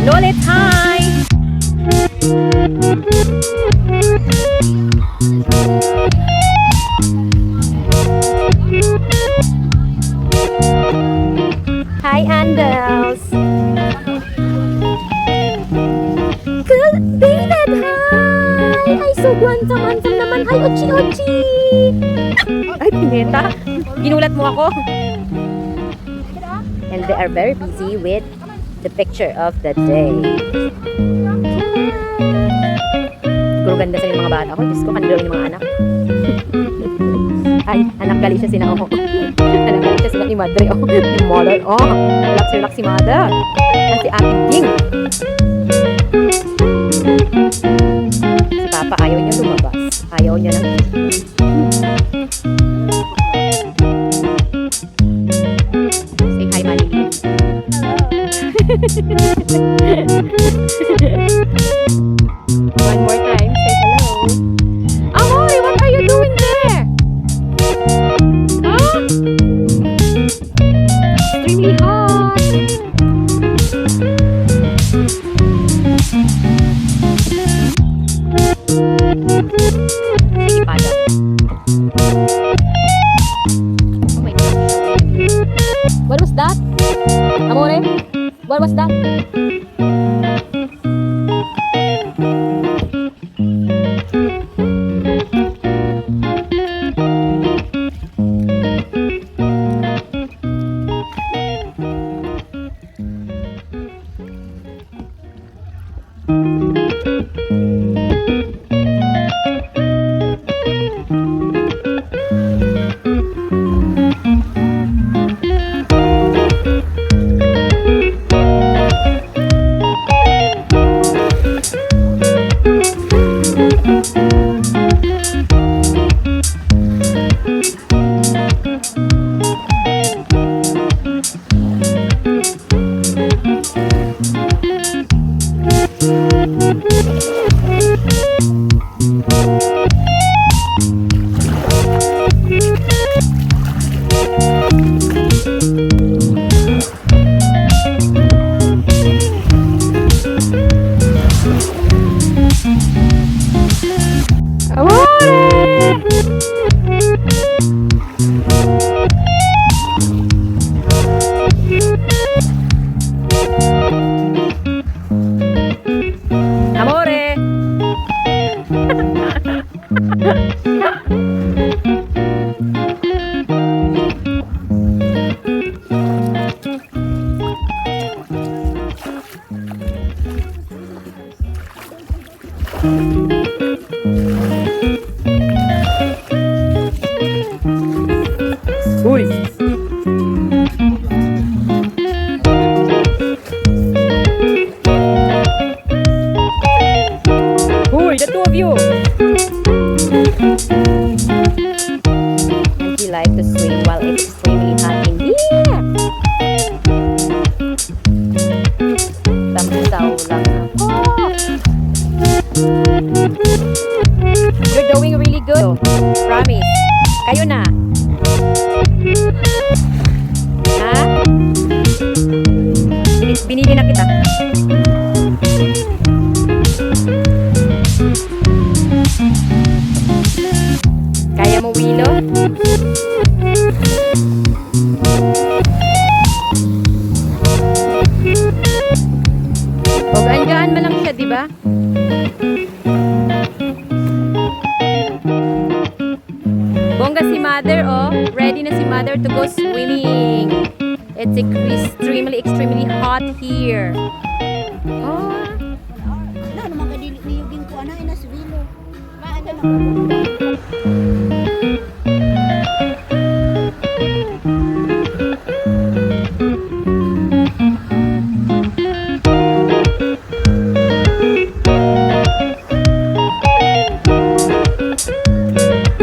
Lolit, hi! Hi, Andels! Good David, hi! Ay, so guwansang naman. Hi, Ochi! Ay, pineta. Ginulat mo ako. And they are very busy with the picture of the day. Siguro ganda sa yung mga bata ko. Diyos ko, kanila yung mga anak. Ay, anak gali siya sina. Anak gali siya sina ni Madre. Ni Mother. Relax si Mother. At si Ate Ding. Si Papa ayaw niya lumabas. Ayaw niya nang say hi, Manili. One more time, say hello. Amore, what are you doing there? Huh? Extremely hot. Sige, pada. Oh my gosh. What was that? Amore? What was that? Amore! Uy! The two of you. And you like to swim while it's extremely hot in here. Tamsaw lang ako. You're doing really good. Promise. Kayo na. Ha? Binili na kita. Kaya mo, Willow? O, gaan-gaan mo lang siya, di ba? Bongga si Mother, oh. Ready na si Mother to go swimming. It's extremely extremely hot here. Oh, Na naman kadili niyugin ko ana ina si Vilo. Maana na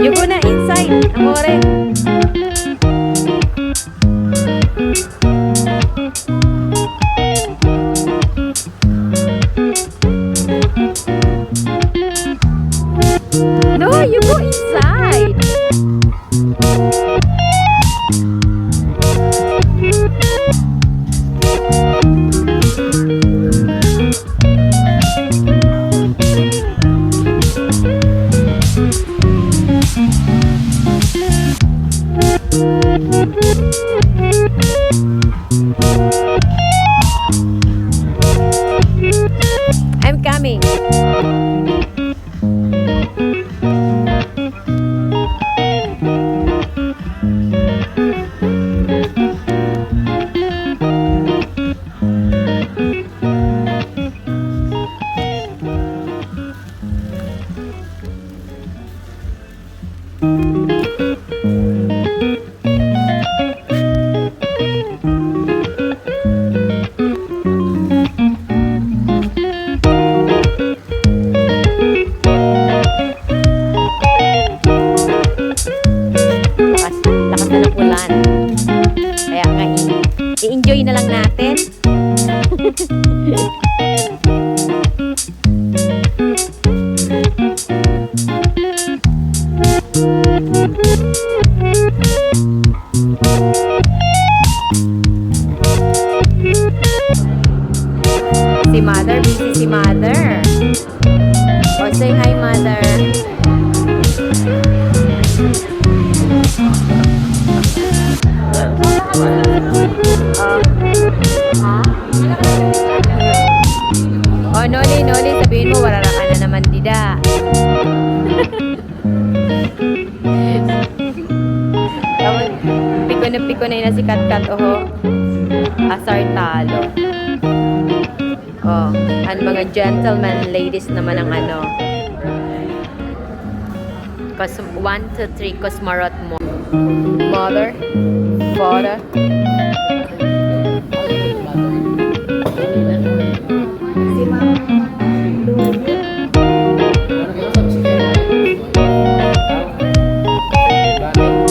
you go na inside, amore. No, you go inside. I'm coming. Lakas na ng ulan. Kaya nga, i-enjoy na lang natin. Si Mother, busy si Mother. O, say hi, Mother. Oh, Noli, sabihin mo, warara ka na naman, dida. Piko na yun na si Kat, oho. Asar talo. Oh, ang mga gentleman ladies naman ang ano. 1, 2, 3, Cosmarot mo. Mother, father,